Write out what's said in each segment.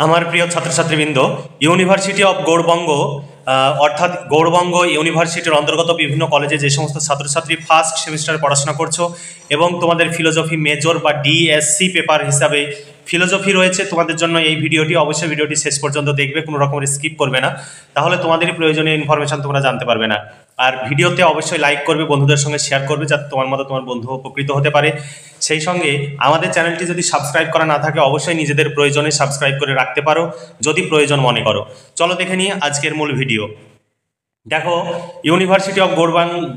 আমার প্রিয় ছাত্রছাত্রীবৃন্দ, university of Gourbanga অর্থাৎ গৌড়বঙ্গ ইউনিভার্সিটির অন্তর্গত বিভিন্ন কলেজে যে সমস্ত ছাত্রছাত্রী ফার্স্ট সেমিস্টারে পড়াশোনা করছো এবং তোমাদের ফিলোজফি মেজর বা ডিএসসি পেপার হিসাবে ফিলোজফি রয়েছে, তোমাদের জন্য এই ভিডিওটি অবশ্যই ভিডিওটি শেষ পর্যন্ত দেখবে, কোনো রকমের স্কিপ করবে না, তাহলে তোমাদেরই প্রয়োজনীয় ইনফরমেশন তোমরা জানতে পারবে না। আর ভিডিওতে অবশ্যই লাইক করবে, বন্ধুদের সঙ্গে শেয়ার করবে, যাতে তোমার মতো তোমার বন্ধু উপকৃত হতে পারে। সেই সঙ্গে আমাদের চ্যানেলটি যদি সাবস্ক্রাইব করা না থাকে অবশ্যই নিজেদের প্রয়োজনে সাবস্ক্রাইব করে রাখতে পারো যদি প্রয়োজন মনে করো। চলো দেখে নিই আজকের মূল ভিডিও। দেখো, university of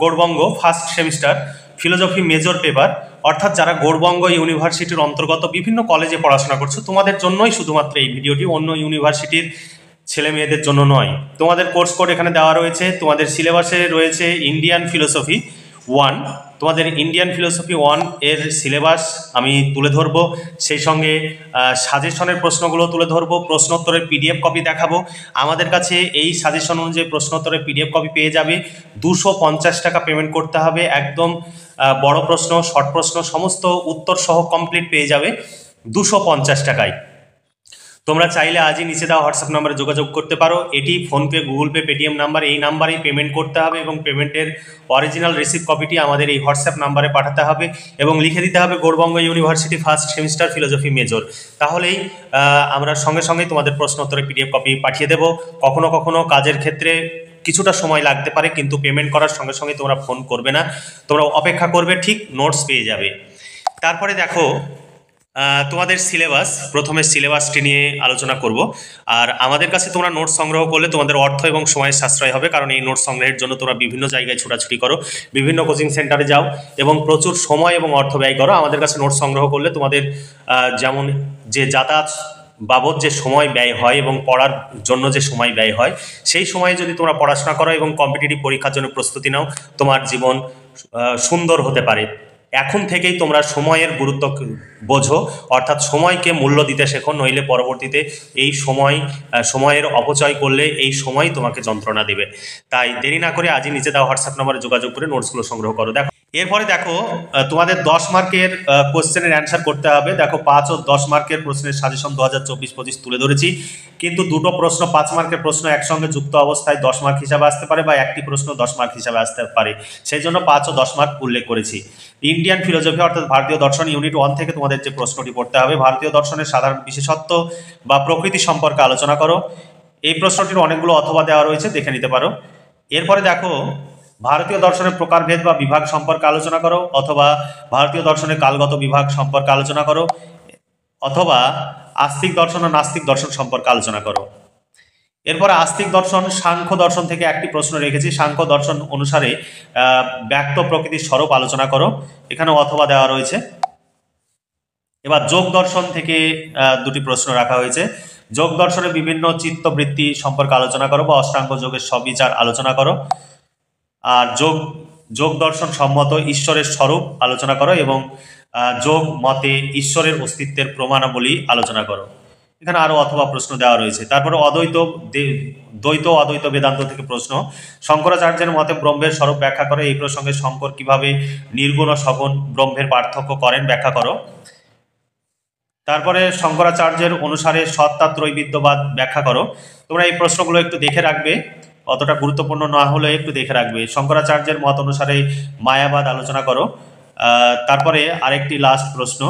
Gour Banga first semester philosophy major paper, অর্থাৎ যারা গৌড়বঙ্গ ইউনিভার্সিটির অন্তর্গত বিভিন্ন কলেজে পড়াশোনা করছো তোমাদের জন্যই শুধুমাত্র এই ভিডিওটি, অন্য ইউনিভার্সিটির ছেলে মেয়েদের জন্য নয়। তোমাদের কোর্স কোড এখানে দেওয়া রয়েছে, তোমাদের সিলেবাসে রয়েছে ইন্ডিয়ান ফিলোসফি 1, তোমাদের ইন্ডিয়ান ফিলোসফি 1 এর সিলেবাস আমি তুলে ধরবো, সেই সঙ্গে সাজেশনের প্রশ্নগুলো তুলে ধরবো, প্রশ্নোত্তরের পিডিএফ কপি দেখাবো। আমাদের কাছে এই সাজেশন অনুযায়ী প্রশ্নোত্তরের পিডিএফ কপি পেয়ে যাবে। 250 টাকা পেমেন্ট করতে হবে, একদম বড় প্রশ্ন, শর্ট প্রশ্ন সমস্ত উত্তর সহ কমপ্লিট পেয়ে যাবে 250 টাকায়। তোমরা চাইলে আজই নিচে দেওয়া হোয়াটসঅ্যাপ নাম্বারে যোগাযোগ করতে পারো। এটি PhonePe, Google pay, Paytm number, এই নাম্বারেই পেমেন্ট করতে হবে এবং পেমেন্টের অরিজিনাল রিসিপ্ট কপিটি আমাদের এই হোয়াটসঅ্যাপ নাম্বারে পাঠাতে হবে এবং লিখে দিতে হবে Gour Banga university first semester philosophy major. তাহলেই আমরা সঙ্গে সঙ্গে তোমাদের প্রশ্ন উত্তরের পিডিএফ কপি পাঠিয়ে দেবো। কখনো কখনো কাজের ক্ষেত্রে কিছুটা সময় লাগতে পারে, কিন্তু পেমেন্ট করার সঙ্গে সঙ্গে তোমরা ফোন করবে না, তোমরা অপেক্ষা করবে, ঠিক নোটস পেয়ে যাবে। তারপরে দেখো, তোমাদের সিলেবাস, প্রথমে সিলেবাসটি নিয়ে আলোচনা করব। আর আমাদের কাছে তোমরা নোটস সংগ্রহ করলে তোমাদের অর্থ এবং সময়ের সাশ্রয় হবে, কারণ এই নোটস সংগ্রহের জন্য তোমরা বিভিন্ন জায়গায় ছোটাছুটি করো, বিভিন্ন কোচিং সেন্টারে যাও এবং প্রচুর সময় এবং অর্থ ব্যয় করো। আমাদের কাছে নোটস সংগ্রহ করলে তোমাদের যেমন যে যাতায়াত বাবদ যে সময় ব্যয় হয় এবং পড়ার জন্য যে সময় ব্যয় হয়, সেই সময়ে যদি তোমরা পড়াশোনা করো এবং কম্পিটিটিভ পরীক্ষার জন্য প্রস্তুতি নাও, তোমার জীবন সুন্দর হতে পারে। এখন থেকেই তোমরা সময়ের গুরুত্ব বোঝো, অর্থাৎ সময়কে মূল্য দিতে শেখো, নইলে পরবর্তীতে এই সময়ের অপচয় করলে এই সময় তোমাকে যন্ত্রণা দেবে। তাই দেরি না করে আজই নিচে দেওয়া হোয়াটসঅ্যাপ নাম্বারে যোগাযোগ করে নোটসগুলো সংগ্রহ করো। দেখো, এরপরে দেখো, তোমাদের 10 মার্কের কোশ্চেনের অ্যান্সার করতে হবে। দেখো, 5 ও 10 মার্কের প্রশ্নের সাজেশন 2024-25 তুলে ধরেছি, কিন্তু দুটো প্রশ্ন 5 মার্কের প্রশ্ন একসঙ্গে যুক্ত অবস্থায় 10 মার্ক হিসাবে আসতে পারে, বা একটি প্রশ্ন 10 মার্ক হিসাবে আসতে পারে, সেই জন্য 5 ও 10 মার্ক উল্লেখ করেছি। ইন্ডিয়ান ফিলোজফি অর্থাৎ ভারতীয় দর্শন ইউনিট 1 থেকে তোমাদের যে প্রশ্নটি পড়তে হবে, ভারতীয় দর্শনের সাধারণ বিশেষত্ব বা প্রকৃতি সম্পর্কে আলোচনা করো। এই প্রশ্নটির অনেকগুলো অথবা দেওয়া রয়েছে, দেখে নিতে পারো। এরপরে দেখো, ভারতীয় দর্শনের প্রকারভেদ বা বিভাগ সম্পর্কে আলোচনা করো, অথবা ভারতীয় দর্শনের কালগত বিভাগ সম্পর্কে আলোচনা করো, অথবা আস্তিক দর্শন ও নাস্তিক দর্শন সম্পর্কে আলোচনা করো। এরপরে আস্তিক দর্শন, সাংখ্য দর্শন থেকে একটি প্রশ্ন রেখেছি, সাংখ্য দর্শন অনুসারে ব্যক্ত প্রকৃতির স্বরূপ আলোচনা করো, এখানে অথবা দেওয়া রয়েছে। এবার যোগ দর্শন থেকে দুটি প্রশ্ন রাখা হয়েছে, যোগ দর্শনের বিভিন্ন চিত্তবৃত্তি সম্পর্কে আলোচনা করো বা অষ্টাঙ্গ যোগের সবিচার আলোচনা করো। আর যোগ দর্শন সম্মত ঈশ্বরের স্বরূপ আলোচনা করো এবং যোগ মতে ঈশ্বরের অস্তিত্বের প্রমাণাবলী আলোচনা করো। এখানে আরো অথবা প্রশ্ন দেওয়া রয়েছে। তারপরে দ্বৈত অদ্বৈত বেদান্ত থেকে প্রশ্ন, শঙ্করাচার্যের মতে ব্রহ্মের স্বরূপ ব্যাখ্যা করে, এই প্রসঙ্গে শঙ্কর কিভাবে নির্গুণ ও সগুণ ব্রহ্মের পার্থক্য করেন ব্যাখ্যা করো। তারপরে শঙ্করাচার্যের অনুসারে সত্তা ত্রৈবিদ্যবাদ ব্যাখ্যা করো। তোমরা এই প্রশ্নগুলো একটু দেখে রাখবে, অতটা গুরুত্বপূর্ণ না হলে একটু দেখে রাখবে। শঙ্করাচার্যের মত অনুসারে মায়াবাদ আলোচনা করো। তারপরে আরেকটি লাস্ট প্রশ্ন,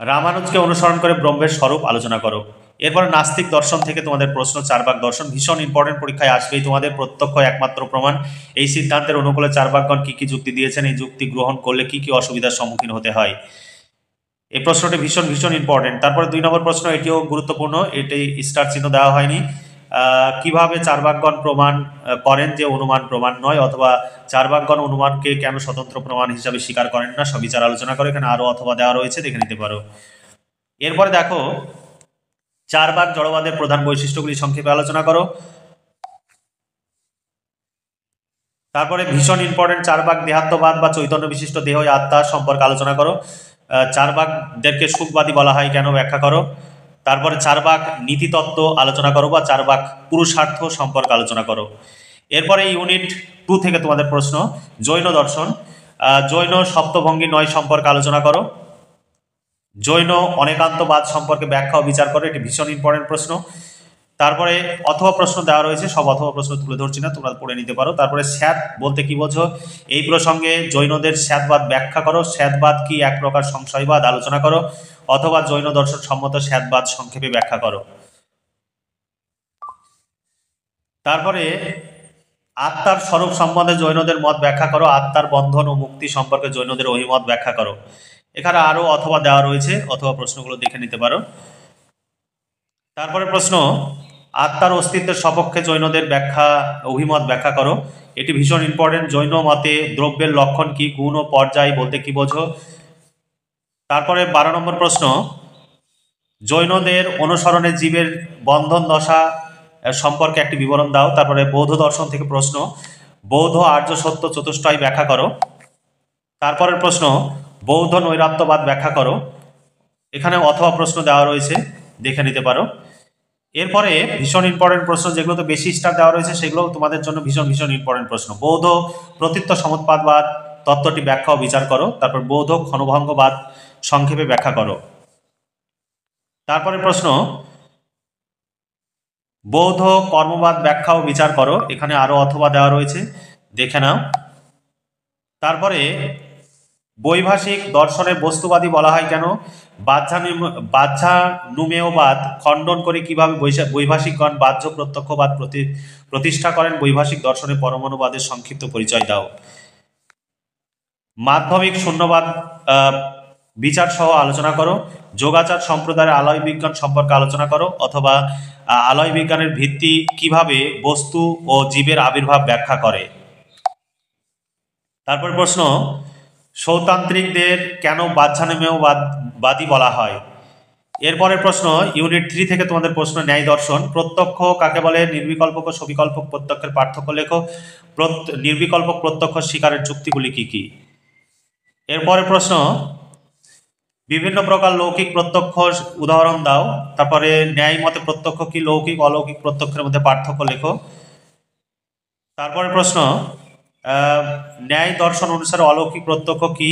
রামানুজকে অনুসরণ করে ব্রহ্মের স্বরূপ আলোচনা করো। এরপরে নাস্তিক দর্শন থেকে তোমাদের প্রশ্ন, চারবাক দর্শন ভীষণ ইম্পর্টেন্ট, পরীক্ষায় আসবেই তোমাদের। প্রত্যক্ষ একমাত্র প্রমাণ, এই সিদ্ধান্তের অনুকূলে চারবাকগণ কি কি যুক্তি দিয়েছেন, এই যুক্তি গ্রহণ করলে কি কি অসুবিধার সম্মুখীন হতে হয়, এই প্রশ্নটি ভীষণ ইম্পর্টেন্ট। তারপরে 2 নম্বর প্রশ্ন, এটিও গুরুত্বপূর্ণ, এটি স্টার চিহ্ন দেওয়া হয়নি। কিভাবে চারবাকগণ প্রমাণ করেন যে অনুমান প্রমাণ নয়, অথবা চারবাকগণ অনুমানকে কেন স্বতন্ত্র প্রমাণ হিসাবে স্বীকার করেন না, সবিচার আলোচনা করে, এখানে আরো অথবা দেওয়া রয়েছে, দেখে নিতে পারো। এরপরে দেখো, চারবাক জড়বাদের প্রধান বৈশিষ্ট্যগুলি সংক্ষেপে আলোচনা করো। তারপরে ভীষণ ইম্পর্টেন্ট, চারবাক দেহাত্মবাদ বা চৈতন্য বিশিষ্ট দেহ আত্মা সম্পর্কে আলোচনা করো। চারবাকদেরকে সুখবাদী বলা হয় কেন ব্যাখ্যা করো। তারপরে চারবাক নীতিতত্ত্ব আলোচনা করো বা চারবাক পুরুষার্থ সম্পর্কে আলোচনা করো। এরপরে ইউনিট 2 থেকে তোমাদের প্রশ্ন, জৈন দর্শন, জৈন সপ্তভঙ্গী 9 সম্পর্কে আলোচনা করো। জৈন অনেকান্তবাদ সম্পর্কে ব্যাখ্যা ও বিচার করো, এটি ভীষণ ইম্পর্টেন্ট প্রশ্ন। তারপরে অথবা প্রশ্ন দেওয়া রয়েছে, সব অথবা প্রশ্ন তুলে ধরছি না, তোমরা পড়ে নিতে পারো। তারপরে স্যাত বলতে কি বোঝো, এই প্রসঙ্গে জৈনদের স্যাতবাদ ব্যাখ্যা করো, স্যাতবাদ কি এক প্রকার সংশয়বাদ আলোচনা করো, অথবা জৈন দর্শন সম্মত স্যাতবাদ সংক্ষেপে ব্যাখ্যা করো। তারপরে আত্মার স্বরূপ সম্বন্ধে জৈনদের মত ব্যাখ্যা করো, আত্মার বন্ধন ও মুক্তি সম্পর্কে জৈনদের অভিমত ব্যাখ্যা করো। এখানে আরো অথবা দেওয়া রয়েছে, অথবা প্রশ্নগুলো দেখে নিতে পারো। তারপরে প্রশ্ন, আত্মার অস্তিত্বের সপক্ষে জৈনদের অভিমত ব্যাখ্যা করো, এটি ভীষণ ইম্পর্টেন্ট। জৈন মতে দ্রব্যের লক্ষণ কি, গুণ ও পর্যায় বলতে কি বোঝো। তারপরে 12 নম্বর প্রশ্ন, জৈনদের অনুসরণে জীবের বন্ধন দশা সম্পর্কে একটি বিবরণ দাও। তারপরে বৌদ্ধ দর্শন থেকে প্রশ্ন, বৌদ্ধ আর্য সত্য চতুষ্টয় ব্যাখ্যা করো। তারপরের প্রশ্ন, বৌদ্ধ নৈরাত্যবাদ ব্যাখ্যা করো। এখানে অথবা প্রশ্ন দেওয়া রয়েছে, দেখে নিতে পারো। এরপরে ভীষণ ইম্পর্টেন্ট প্রশ্ন, যেগুলো তো বেশি স্টার দেওয়া রয়েছে সেগুলো তোমাদের জন্য ভীষণ ভীষণ ইম্পর্টেন্ট প্রশ্ন। বৌদ্ধ প্রতীত্ব সমুৎপাদবাদ তত্ত্বটি ব্যাখ্যা ও বিচার করো। তারপর বৌদ্ধ ক্ষণভঙ্গবাদ সংক্ষেপে ব্যাখ্যা করো। তারপরে প্রশ্ন, বৌদ্ধ কর্মবাদ ব্যাখ্যা ও বিচার করো। এখানে আরো অথবা দেওয়া রয়েছে, দেখে নাও। তারপরে বৈভাষিক দর্শনে বস্তুবাদী বলা হয় কেন, বাহ্যানুমেয়বাদ খণ্ডন করে কিভাবে বৈভাষিকগণ বাহ্য প্রত্যক্ষবাদ প্রতিষ্ঠা করেন, বৈভাষিক দর্শনে পরমাণুবাদের সংক্ষিপ্ত পরিচয় দাও। মাধ্যমিক শূন্যবাদ বিচার সহ আলোচনা করো। যোগাচার সম্প্রদায়ের আলয় বিজ্ঞান সম্পর্কে আলোচনা করো, অথবা আলয় বিজ্ঞানের ভিত্তি কিভাবে বস্তু ও জীবের আবির্ভাব ব্যাখ্যা করে। তারপর প্রশ্ন, সৌতান্ত্রিকদের কেন বাহ্যানুমেয়বাদী বলা হয়। এরপরের প্রশ্ন ইউনিট 3 থেকে তোমাদের প্রশ্ন, ন্যায় দর্শন। প্রত্যক্ষ কাকে বলে, নির্বিকল্পক ও সবিকল্পক প্রত্যক্ষের পার্থক্য লেখো। নির্বিকল্পক প্রত্যক্ষ স্বীকারের যুক্তিগুলি কি কি। এরপরের প্রশ্ন, বিভিন্ন প্রকার লৌকিক প্রত্যক্ষ উদাহরণ দাও। তারপরে ন্যায় মতে প্রত্যক্ষ কি, লৌকিক অলৌকিক প্রত্যক্ষের মধ্যে পার্থক্য লেখো। তারপরে প্রশ্ন, ন্যায় দর্শন অনুসারে অলৌকিক প্রত্যক্ষ কি,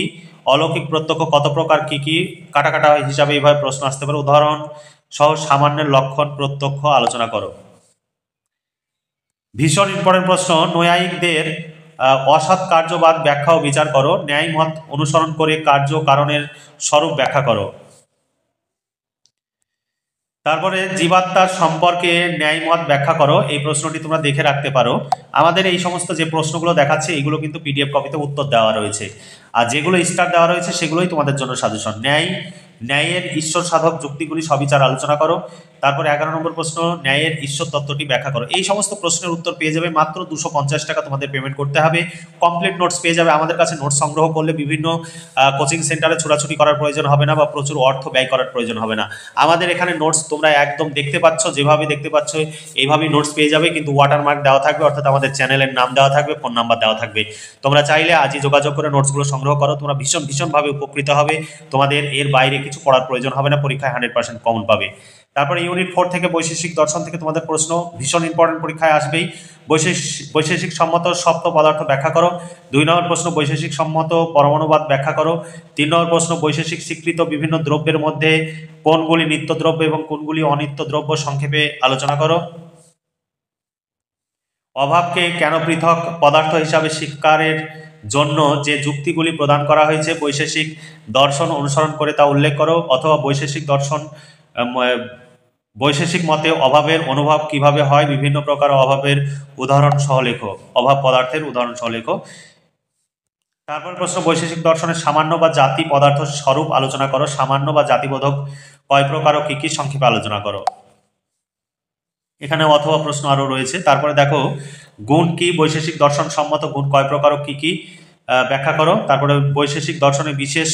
অলৌকিক প্রত্যক্ষ কত প্রকার, কি কি, কাটা কাটা হিসাবে এইভাবে প্রশ্ন আসতে পারে। উদাহরণ সহ সামান্যের লক্ষণ প্রত্যক্ষ আলোচনা করো। ভীষণ ইম্পর্টেন্ট প্রশ্ন, নৈয়ায়িকদের অসৎ কার্যবাদ ব্যাখ্যা ও বিচার করো। ন্যায় মত অনুসরণ করে কার্য কারণের স্বরূপ ব্যাখ্যা করো। তারপরে জীবাত্মার সম্পর্কে ন্যায় মত ব্যাখ্যা করো। এই প্রশ্নটি তোমরা দেখে রাখতে পারো। আমাদের এই সমস্ত যে প্রশ্নগুলো দেখাচ্ছে এগুলো কিন্তু পিডিএফ কপিতে উত্তর দেওয়া রয়েছে, আর যেগুলো স্টার দেওয়া রয়েছে সেগুলোই তোমাদের জন্য সাজেশন। ন্যায়ের ঈশ্বর সাধক যুক্তিগুলি সবিচার আলোচনা করো। তারপরে 11 নম্বর প্রশ্ন, ন্যায়ের ঈশ্বর তত্ত্বটি ব্যাখ্যা করো। এই সমস্ত প্রশ্নের উত্তর পেয়ে যাবে, মাত্র 250 টাকা তোমাদের পেমেন্ট করতে হবে। কমপ্লিট নোটস পেয়ে যাবে। আমাদের কাছে নোটস সংগ্রহ করলে বিভিন্ন কোচিং সেন্টারে ছোটাছুটি করার প্রয়োজন হবে না, বা প্রচুর অর্থ ব্যয় করার প্রয়োজন হবে না। আমাদের এখানে নোটস তোমরা একদম দেখতে পাচ্ছ, যেভাবে দেখতে পাচ্ছ এইভাবেই নোটস পেয়ে যাবে, কিন্তু ওয়াটারমার্ক দেওয়া থাকবে, অর্থাৎ আমাদের চ্যানেলের নাম দেওয়া থাকবে, ফোন নাম্বার দেওয়া থাকবে। তোমরা চাইলে আজই যোগাযোগ করে নোটসগুলো সংগ্রহ করো। তোমরা ভীষণভাবে উপকৃত হবে। তোমাদের এর বাইরে কিছু পড়ার প্রয়োজন হবে না, পরীক্ষায় 100% কমন পাবে। তারপরে ইউনিট 4 থেকে বৈশেষিক দর্শন থেকে তোমাদের প্রশ্ন ভীষণ ইম্পর্টেন্ট, পরীক্ষায় আসবেই। বৈশেষিক সম্মত সপ্ত পদার্থ ব্যাখ্যা করো। 2 নম্বর প্রশ্ন, বৈশেষিক সম্মত পরমাণুবাদ ব্যাখ্যা করো। 3 নম্বর প্রশ্ন, বৈশেষিক স্বীকৃত বিভিন্ন দ্রব্যের মধ্যে কোনগুলি নিত্য দ্রব্য এবং কোনগুলি অনিত্য দ্রব্য সংক্ষেপে আলোচনা করো। অভাবকে কেন পৃথক পদার্থ হিসাবে স্বীকারের জন্য যে যুক্তিগুলি প্রদান করা হয়েছে বৈশেষিক দর্শন অনুসরণ করে তা উল্লেখ করো। অথবা বৈশেষিক মতে অভাবের অনুভব কিভাবে হয়, বিভিন্ন প্রকার অভাবের উদাহরণ সহ লেখো। অভাব পদার্থের উদাহরণ সহ লেখো। তারপর প্রশ্ন, বৈশেষিক দর্শনের সামান্য বা জাতি পদার্থ স্বরূপ আলোচনা করো। সামান্য বা জাতিবোধক কয় প্রকার ও কি কি সংক্ষেপে আলোচনা করো। এখানে অথবা প্রশ্ন আরো রয়েছে। তারপরে দেখো, গুণ কি, বৈশেষিক দর্শন সম্মত গুণ কয় প্রকার ও কি কি ব্যাখ্যা করো। তারপরে বৈশেষিক দর্শনে বিশেষ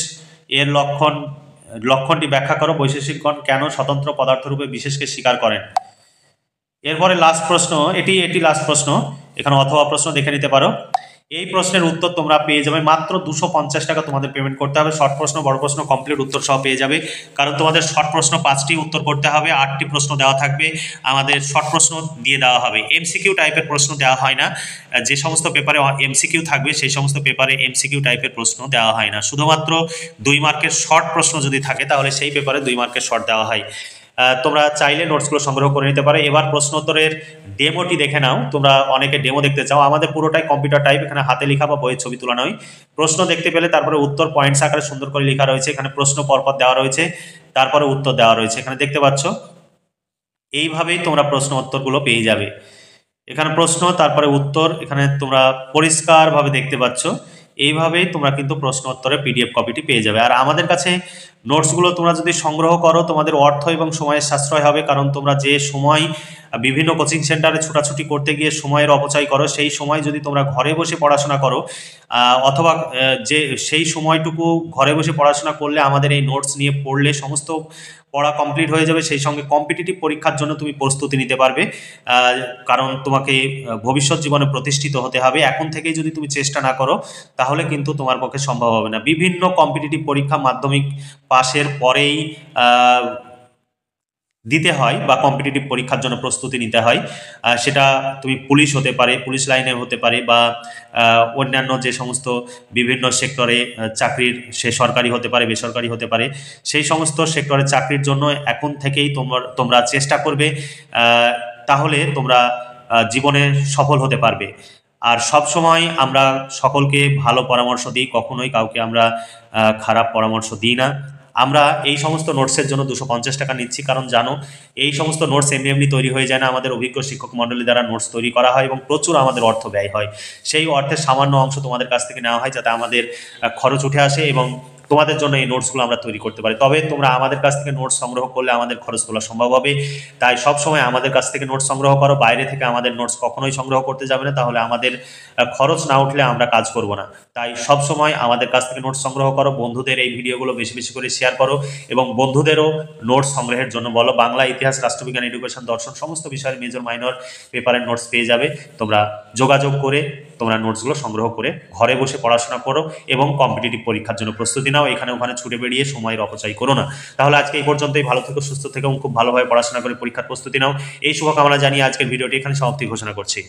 এর লক্ষণটি ব্যাখ্যা করো। বৈশেষিকগণ কেন স্বতন্ত্র পদার্থ রূপে বিশেষকে স্বীকার করেন। এরপরে লাস্ট প্রশ্ন, এটি লাস্ট প্রশ্ন, এখানে অথবা প্রশ্ন দেখে নিতে পারো। এই প্রশ্নের উত্তর তোমরা পেয়ে যাবে মাত্র 250 টাকা তোমাদের পেমেন্ট করতে হবে। শর্ট প্রশ্ন, বড় প্রশ্ন কমপ্লিট উত্তর সহ পেয়ে যাবে। কারণ তোমাদের শর্ট প্রশ্ন 5টি উত্তর করতে হবে, 8টি প্রশ্ন দেওয়া থাকবে, আমাদের শর্ট প্রশ্ন দিয়ে দেওয়া হবে। এমসিকিউ টাইপের প্রশ্ন দেওয়া হয় না, যে সমস্ত পেপারে এমসিকিউ থাকবে সেই সমস্ত পেপারে এমসিকিউ টাইপের প্রশ্ন দেওয়া হয় না। শুধুমাত্র 2 মার্কের শর্ট প্রশ্ন যদি থাকে তাহলে সেই পেপারে 2 মার্কের শর্ট দেওয়া হয়। তোমরা চাইলে নোটসগুলো সংগ্রহ করে নিতে পারো। এবার প্রশ্ন উত্তরের ডেমোটি দেখে নাও। তোমরা অনেকে ডেমো দেখতে চাও, আমাদের পুরোটাই কম্পিউটার টাইপ, এখানে হাতে লেখা বা বইয়ের ছবি তোলা নয়। প্রশ্ন দেখতে পেলে তারপরে উত্তর পয়েন্টস আকারে সুন্দর করে লেখা রয়েছে, এখানে প্রশ্ন পরপর দেওয়া রয়েছে, তারপরে উত্তর দেওয়া রয়েছে, এখানে দেখতে পাচ্ছ। এইভাবেই তোমরা প্রশ্ন উত্তরগুলো পেয়ে যাবে। এখানে প্রশ্ন তারপরে উত্তর, এখানে তোমরা পরিষ্কারভাবে দেখতে পাচ্ছ। এইভাবেই তোমরা কিন্তু প্রশ্ন উত্তরের পিডিএফ কপিটি পেয়ে যাবে। আর আমাদের কাছে নোটসগুলো তোমরা যদি সংগ্রহ করো তোমাদের অর্থ এবং সময়ের সাশ্রয় হবে। কারণ তোমরা যে সময় বিভিন্ন কোচিং সেন্টারে ছোটাছুটি করতে গিয়ে সময়ের অপচয় করো, সেই সময় যদি তোমরা ঘরে বসে পড়াশোনা করো, অথবা যে সেই সময়টুকু ঘরে বসে পড়াশোনা করলে আমাদের এই নোটস নিয়ে পড়লে সমস্ত পড়া কমপ্লিট হয়ে যাবে। সেই সঙ্গে কম্পিটিটিভ পরীক্ষার জন্য তুমি প্রস্তুতি নিতে পারবে। কারণ তোমাকে ভবিষ্যৎ জীবনে প্রতিষ্ঠিত হতে হবে। এখন থেকেই যদি তুমি চেষ্টা না করো তাহলে কিন্তু তোমার পক্ষে সম্ভব হবে না। বিভিন্ন কম্পিটিটিভ পরীক্ষা মাধ্যমিক পাশের পরেই দিতে হয় বা কম্পিটিটিভ পরীক্ষার জন্য প্রস্তুতি নিতে হয়। সেটা তুমি পুলিশ হতে পারে, পুলিশ লাইনে হতে পারে, বা অন্যান্য যে সমস্ত বিভিন্ন সেক্টরে চাকরির, সে সরকারি হতে পারে, বেসরকারি হতে পারে, সেই সমস্ত সেক্টরে চাকরির জন্য এখন থেকেই তোমরা চেষ্টা করবে, তাহলে তোমরা জীবনে সফল হতে পারবে। আর সব সময় আমরা সকলকে ভালো পরামর্শ দিই, কখনোই কাউকে আমরা খারাপ পরামর্শ দিই না। আমরা এই সমস্ত নোটসের জন্য 250 টাকা নিচ্ছি, কারণ জানো এই সমস্ত নোটস এমনি এমনি তৈরি হয়ে যায় না। আমাদের অভিজ্ঞ শিক্ষক মণ্ডলী দ্বারা নোটস তৈরি করা হয় এবং প্রচুর আমাদের অর্থ ব্যয় হয়। সেই অর্থের সামান্য অংশ তোমাদের কাছ থেকে নেওয়া হয় যাতে আমাদের খরচ উঠে আসে এবং তোমাদের জন্য এই নোটসগুলো আমরা তৈরি করতে পারি। তবে তোমরা আমাদের কাছ থেকে নোটস সংগ্রহ করলে আমাদের খরচ তোলা সম্ভব হবে। তাই সবসময় আমাদের কাছ থেকে নোটস সংগ্রহ করো, বাইরে থেকে আমাদের নোটস কখনোই সংগ্রহ করতে যাবে না, তাহলে আমাদের খরচ না উঠলে আমরা কাজ করব না। তাই সবসময় আমাদের কাছ থেকে নোটস সংগ্রহ করো, বন্ধুদের এই ভিডিওগুলো বেশি বেশি করে শেয়ার করো এবং বন্ধুদেরও নোটস সংগ্রহের জন্য বলো। বাংলা, ইতিহাস, রাষ্ট্রবিজ্ঞান, এডুকেশন, দর্শন সমস্ত বিষয়ের মেজর মাইনর পেপারের নোটস পেয়ে যাবে। তোমরা যোগাযোগ করে তোমরা নোটসগুলো সংগ্রহ করে ঘরে বসে পড়াশোনা করো এবং কম্পিটিটিভ পরীক্ষার জন্য প্রস্তুতি নাও। এখানে ওখানে ছুটে বেরিয়ে সময়ের অপচয় করো না। তাহলে আজকে এই পর্যন্তই। ভালো থেকো, সুস্থ থেকো এবং খুব ভালোভাবে পড়াশোনা করে পরীক্ষার প্রস্তুতি নাও। এই শুভকামনা জানিয়ে আজকের ভিডিওটি এখানে সমাপ্তি ঘোষণা করছি।